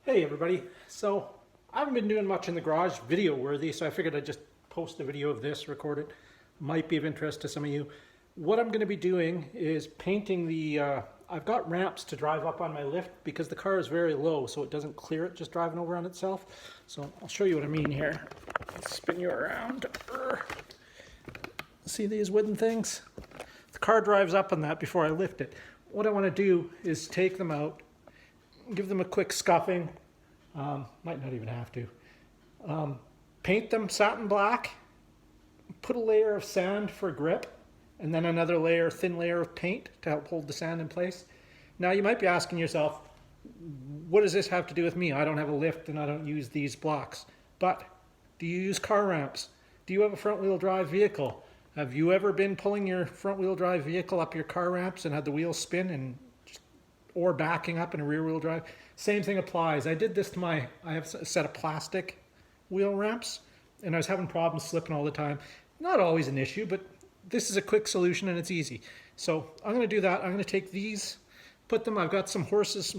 Hey everybody, so I haven't been doing much in the garage video worthy, so I figured I'd just post a video of this, record it. Might be of interest to some of you. What I'm going to be doing is painting I've got ramps to drive up on my lift because the car is very low, so it doesn't clear it just driving over on itself. So I'll show you what I mean here. Let's spin you around. See these wooden things? The car drives up on that before I lift it. What I want to do is take them out, give them a quick scuffing, might not even have to, paint them satin black, put a layer of sand for grip, and then another layer, thin layer of paint to help hold the sand in place. Now you might be asking yourself, what does this have to do with me? I don't have a lift and I don't use these blocks. But do you use car ramps? Do you have a front wheel drive vehicle? Have you ever been pulling your front wheel drive vehicle up your car ramps and had the wheels spin or backing up in a rear wheel drive? Same thing applies. I did this to I have a set of plastic wheel ramps and I was having problems slipping all the time. Not always an issue, but this is a quick solution and it's easy. So I'm going to do that. I'm going to take these, I've got some horses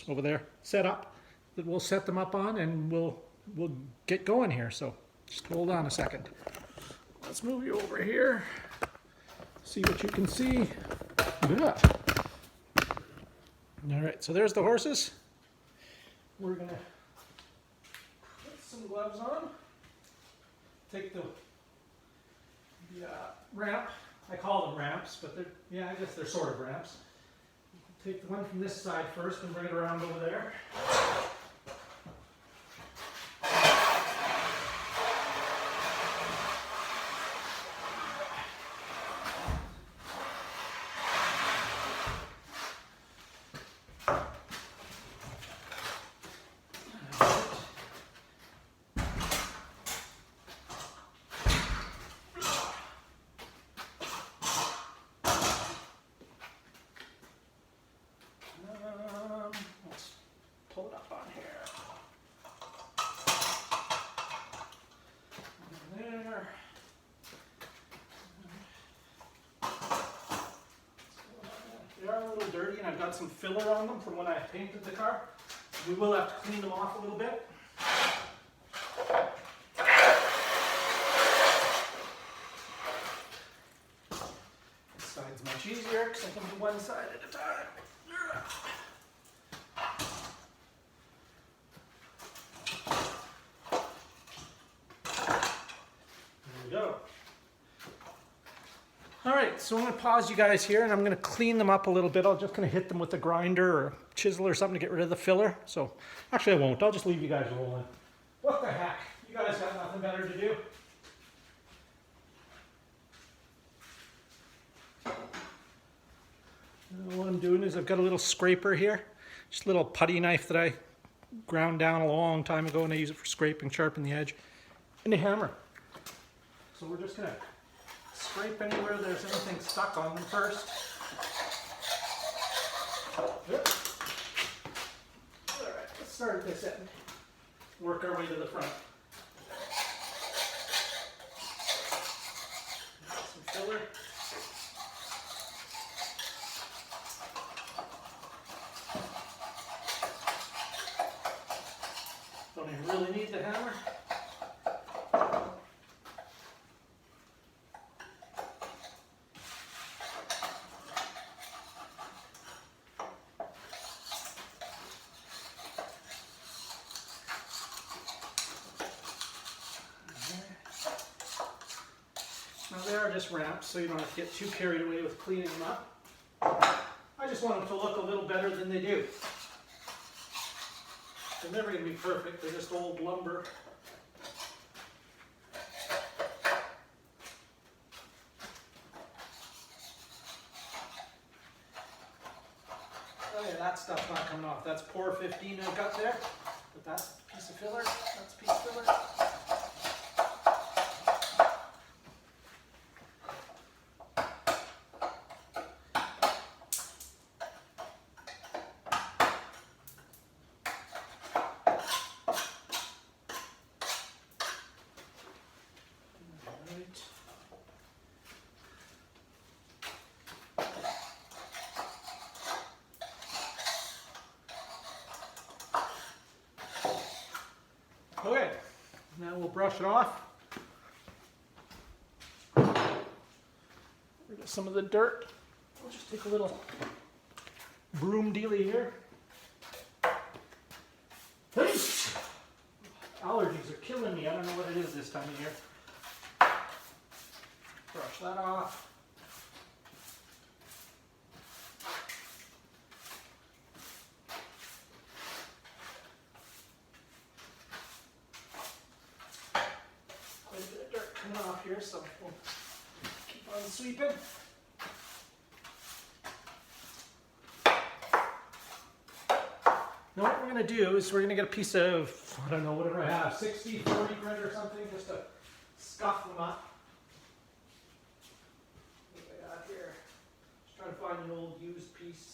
over there set up that we'll set them up on and we'll get going here. So just hold on a second. Let's move you over here. See what you can see. Yeah. All right, so there's the horses. We're gonna put some gloves on. Take the ramp. I call them ramps, but I guess they're sort of ramps. Take the one from this side first and bring it around over there. Let's pull it up on here. There. They are a little dirty and I've got some filler on them from when I painted the car. We will have to clean them off a little bit. This side's much easier because I can do one side at a time. Alright, so I'm going to pause you guys here and I'm going to clean them up a little bit. I'm just going to hit them with a grinder or chisel or something to get rid of the filler. So, actually I won't. I'll just leave you guys rolling. What the heck? You guys got nothing better to do? What I'm doing is I've got a little scraper here. Just a little putty knife that I ground down a long time ago and I use it for scraping, sharpen the edge. And a hammer. So we're just going to scrape anywhere there's anything stuck on them first. Yep. Alright, let's start at this end. Work our way to the front. Some filler. Don't even really need the hammer. Now they are just ramps, so you don't have to get too carried away with cleaning them up. I just want them to look a little better than they do. They're never going to be perfect, they're just old lumber. Oh yeah, that stuff's not coming off. That's pore 15 I've got there. But that's a piece of filler, that's a piece of filler. Okay, now we'll brush it off. Rid of some of the dirt. We'll just take a little broom dealy here. Allergies are killing me. I don't know what it is this time of year. Brush that off. Quite a bit of dirt coming off here, so we'll keep on sweeping. Now what we're going to do is we're going to get a piece of, I don't know, whatever I have, 60, 40 grit or something, just to scuff them up. What do I got here? Just trying to find an old used piece.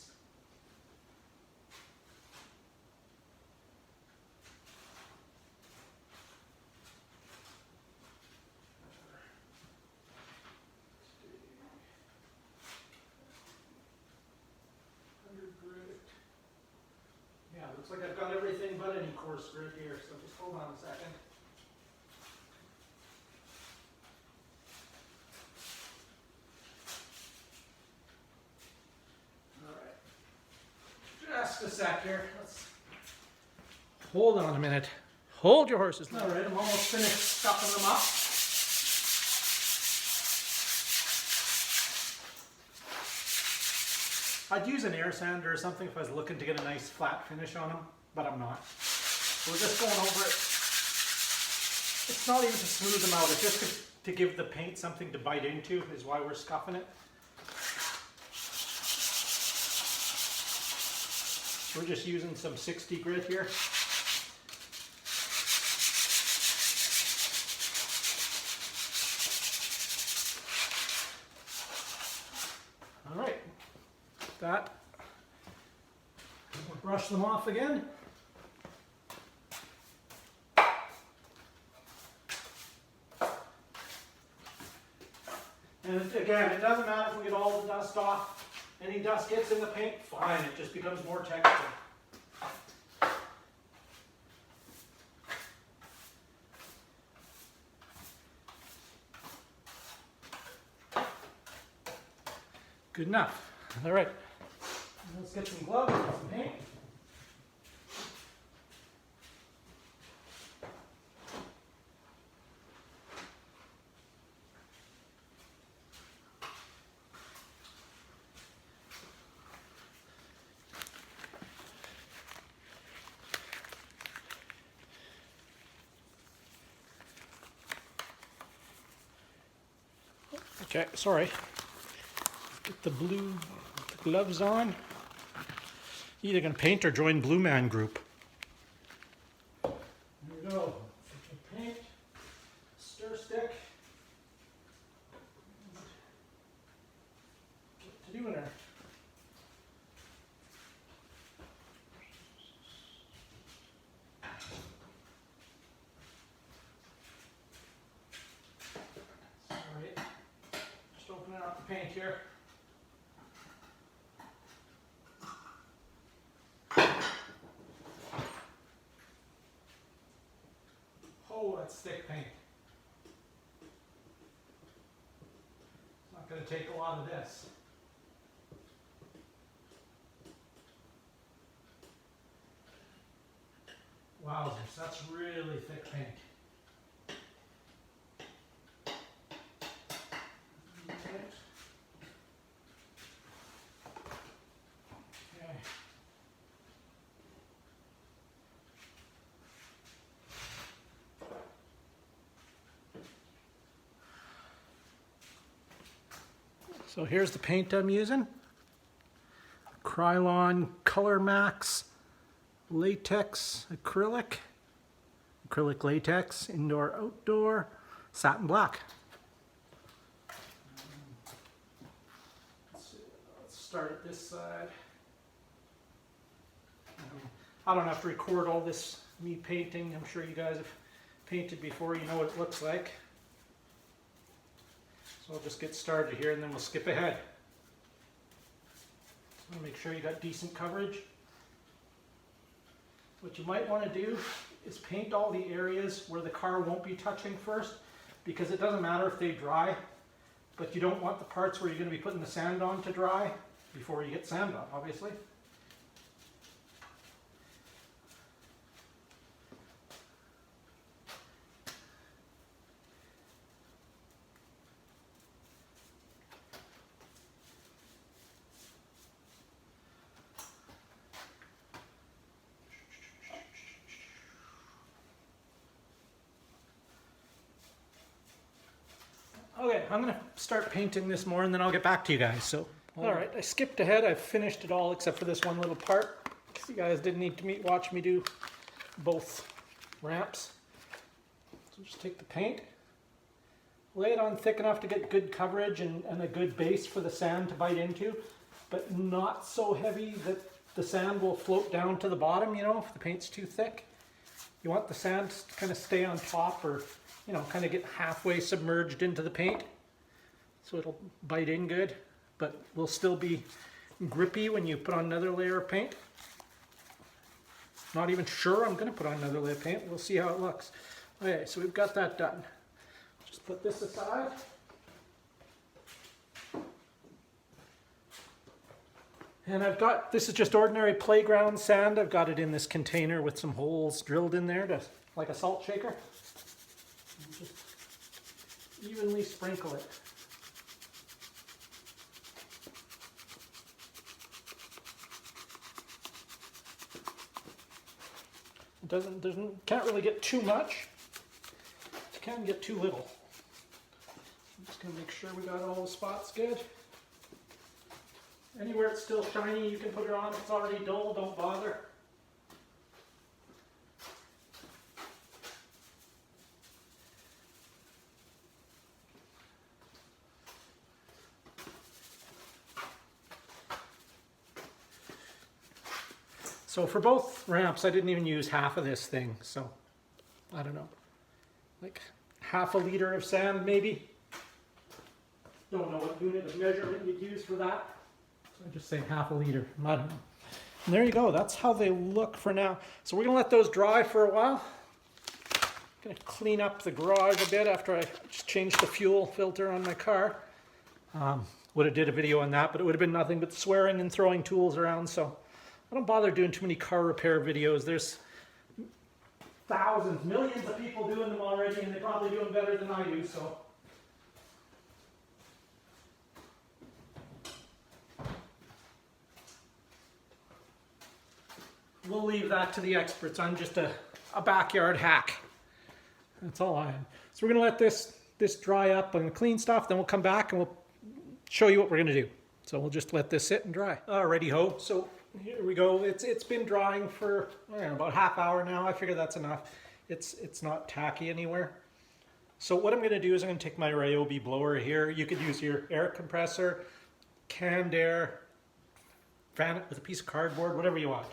Yeah, looks like I've got everything but any coarse grit here, so just hold on a second. Alright. Just a sec here. Let's hold on a minute. Hold your horses. Alright, I'm almost finished stuffing them up. I'd use an air sander or something if I was looking to get a nice flat finish on them, but I'm not. We're just going over it. It's not even to smooth them out, it's just to give the paint something to bite into is why we're scuffing it. We're just using some 60 grit here. Alright. That. We'll brush them off again. And again, it doesn't matter if we get all the dust off. Any dust gets in the paint, fine, it just becomes more texture. Good enough. All right. Let's get some gloves and some paint. Okay, sorry. Get the blue gloves on. Either gonna paint or join Blue Man Group. There we go. Paint, stir stick. What to do in there? Alright. Just opening up the paint here. Oh, that's thick paint. It's not going to take a lot of this. Wowzers, that's really thick paint. Okay. So here's the paint I'm using. Krylon Color Max Latex Acrylic. Acrylic latex, indoor, outdoor, satin black. Let's start at this side. I don't have to record all this me painting. I'm sure you guys have painted before. You know what it looks like. So I'll just get started here and then we'll skip ahead. So make sure you got decent coverage. What you might want to do is paint all the areas where the car won't be touching first, because it doesn't matter if they dry, but you don't want the parts where you're going to be putting the sand on to dry before you get sand on, obviously. Okay, I'm gonna start painting this more and then I'll get back to you guys. So, all right, I skipped ahead. I finished it all except for this one little part, because you guys didn't need to watch me do both ramps. So just take the paint, lay it on thick enough to get good coverage and a good base for the sand to bite into, but not so heavy that the sand will float down to the bottom, you know, if the paint's too thick. You want the sand to kind of stay on top, or you know, kind of get halfway submerged into the paint so it'll bite in good, but will still be grippy when you put on another layer of paint. Not even sure I'm going to put on another layer of paint. We'll see how it looks. Okay, so we've got that done. Just put this aside. And I've got, this is just ordinary playground sand. I've got it in this container with some holes drilled in there to, like a salt shaker. Just evenly sprinkle it. Can't really get too much. It can get too little. I'm just gonna make sure we got all the spots good. Anywhere it's still shiny, you can put it on. If it's already dull, don't bother. So for both ramps, I didn't even use half of this thing. So I don't know, like half a liter of sand maybe. Don't know what unit of measurement you'd use for that. So I just say half a liter. I don't know. And there you go. That's how they look for now. So we're gonna let those dry for a while. I'm gonna clean up the garage a bit after I just changed the fuel filter on my car. Would have did a video on that, but it would have been nothing but swearing and throwing tools around. So I don't bother doing too many car repair videos. There's thousands, millions of people doing them already, and they're probably doing better than I do, so. We'll leave that to the experts. I'm just a backyard hack. That's all I am. So we're gonna let this dry up and clean stuff, then we'll come back and we'll show you what we're gonna do. So we'll just let this sit and dry. Alrighty ho. So here we go. It's been drying for, I don't know, about half hour now. I figure that's enough. It's not tacky anywhere. So what I'm going to do is I'm going to take my Ryobi blower here. You could use your air compressor, canned air, fan it with a piece of cardboard, whatever you want.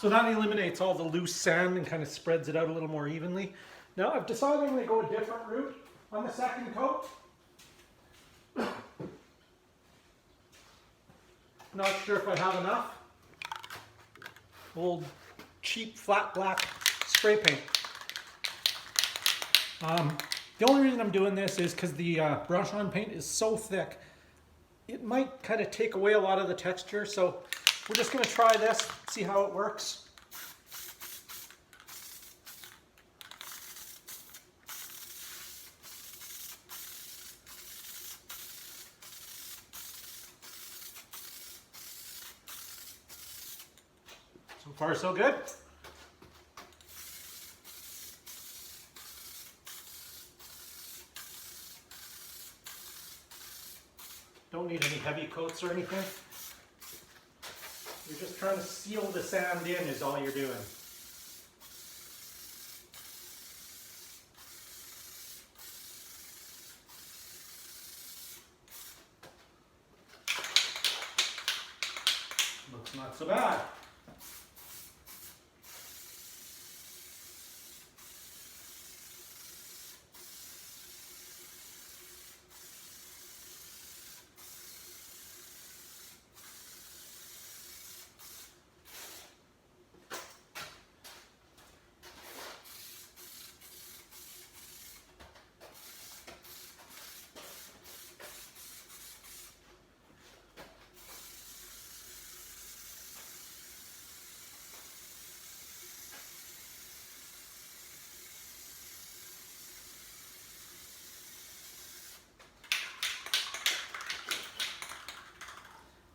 So that eliminates all the loose sand and kind of spreads it out a little more evenly. Now I've decided I'm going to go a different route on the second coat. Not sure if I have enough. Old cheap flat black spray paint. The only reason I'm doing this is because the brush on paint is so thick. It might kind of take away a lot of the texture, so we're just going to try this, see how it works. So far, so good. Don't need any heavy coats or anything. You're just trying to seal the sand in is all you're doing. Not so bad.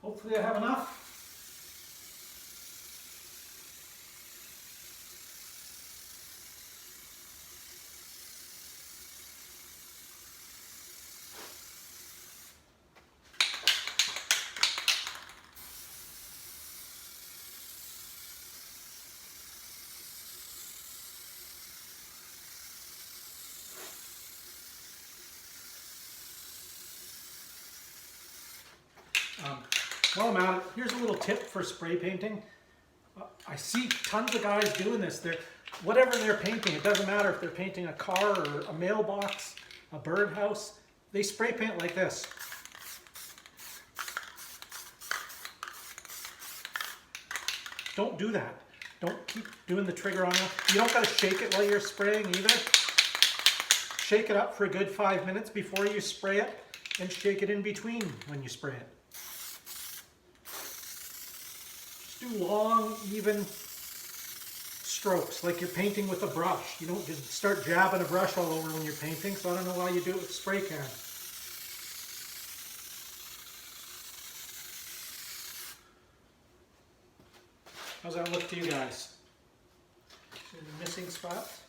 Hopefully I have enough. While I'm at it, here's a little tip for spray painting. I see tons of guys doing this. Whatever they're painting, it doesn't matter if they're painting a car or a mailbox, a birdhouse, they spray paint like this. Don't do that. Don't keep doing the trigger on it. You don't got to shake it while you're spraying either. Shake it up for a good 5 minutes before you spray it, and shake it in between when you spray it. Do long, even strokes, like you're painting with a brush. You don't just start jabbing a brush all over when you're painting, so I don't know why you do it with a spray can. How's that look to you guys? Any missing spots?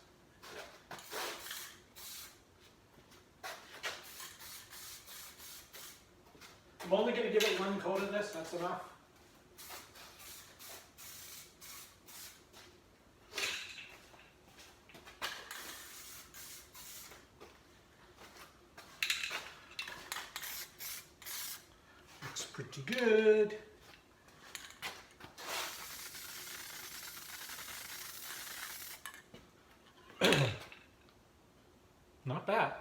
I'm only going to give it one coat of this, that's enough. Pretty good. Not bad.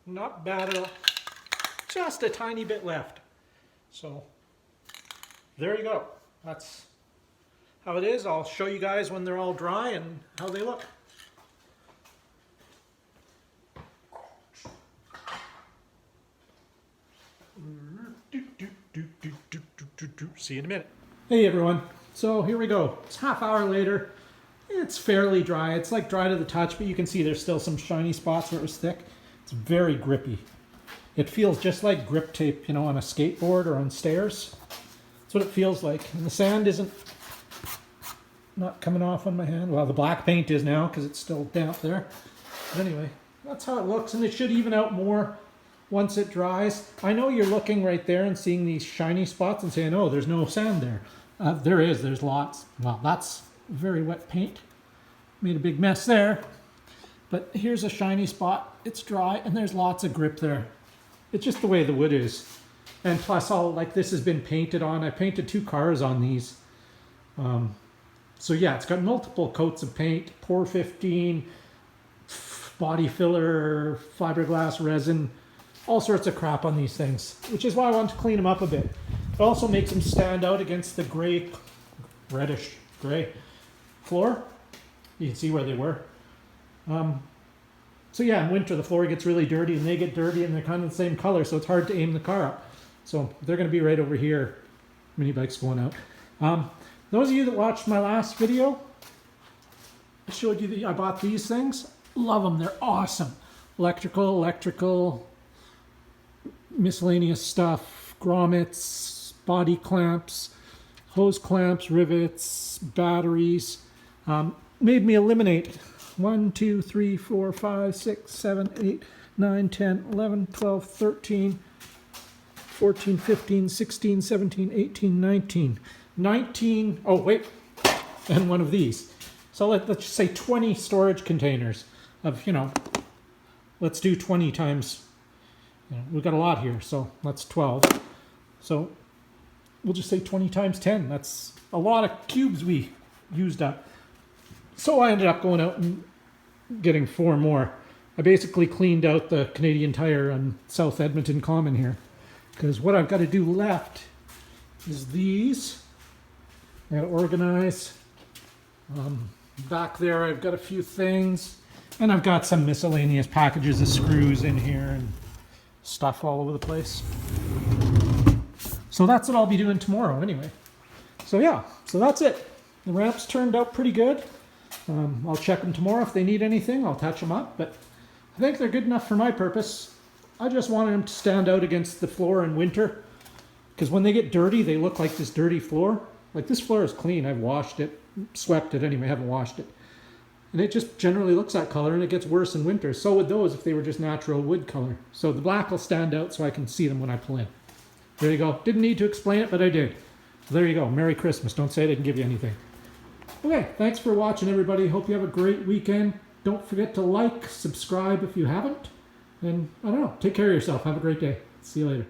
Not bad at all. Just a tiny bit left. So there you go. That's how it is. I'll show you guys when they're all dry and how they look. See you in a minute. Hey everyone. So here we go. It's half hour later. It's fairly dry. It's like dry to the touch, but you can see there's still some shiny spots where it was thick. It's very grippy. It feels just like grip tape, you know, on a skateboard or on stairs. That's what it feels like. And the sand isn't not coming off on my hand. Well, the black paint is now because it's still damp there. But anyway, that's how it looks, and it should even out more once it dries. I know you're looking right there and seeing these shiny spots and saying, oh, there's no sand there. There's lots. Well, that's very wet paint. Made a big mess there. But here's a shiny spot. It's dry and there's lots of grip there. It's just the way the wood is. And plus this has been painted on. I painted 2 cars on these. So yeah, it's got multiple coats of paint, Pour 15, body filler, fiberglass resin, all sorts of crap on these things, which is why I want to clean them up a bit. It also makes them stand out against the gray, reddish gray floor. You can see where they were. So yeah, in winter the floor gets really dirty and they get dirty and they're kind of the same color, so it's hard to aim the car up. So they're going to be right over here. Mini bike's going out. Those of you that watched my last video, I showed you that I bought these things. Love them. They're awesome. Electrical, miscellaneous stuff, grommets, body clamps, hose clamps, rivets, batteries. Made me eliminate 1, 2, 3, 4, 5, 6, 7, 8, 9, 10, 11, 12, 13, 14, 15, 16, 17, 18, 19, oh wait, and one of these. So let's just say 20 storage containers of, let's do 20 times, we've got a lot here, so that's 12. So we'll just say 20 times 10. That's a lot of cubes we used up. So I ended up going out and getting 4 more. I basically cleaned out the Canadian Tire on South Edmonton Common here, because what I've got to do left is these. I got to organize. Back there I've got a few things, and I've got some miscellaneous packages of screws in here and stuff all over the place. So that's what I'll be doing tomorrow anyway. So yeah, so that's it. The ramps turned out pretty good. I'll check them tomorrow. If they need anything, I'll touch them up, but I think they're good enough for my purpose. I just wanted them to stand out against the floor in winter, because when they get dirty, they look like this dirty floor. Like, this floor is clean. I've washed it, swept it anyway, I haven't washed it. And it just generally looks that color, and it gets worse in winter. So would those if they were just natural wood color. So the black will stand out so I can see them when I pull in. There you go. Didn't need to explain it, but I did. So there you go. Merry Christmas. Don't say I didn't give you anything. Okay, thanks for watching, everybody. Hope you have a great weekend. Don't forget to like, subscribe if you haven't. And I don't know, take care of yourself. Have a great day. See you later.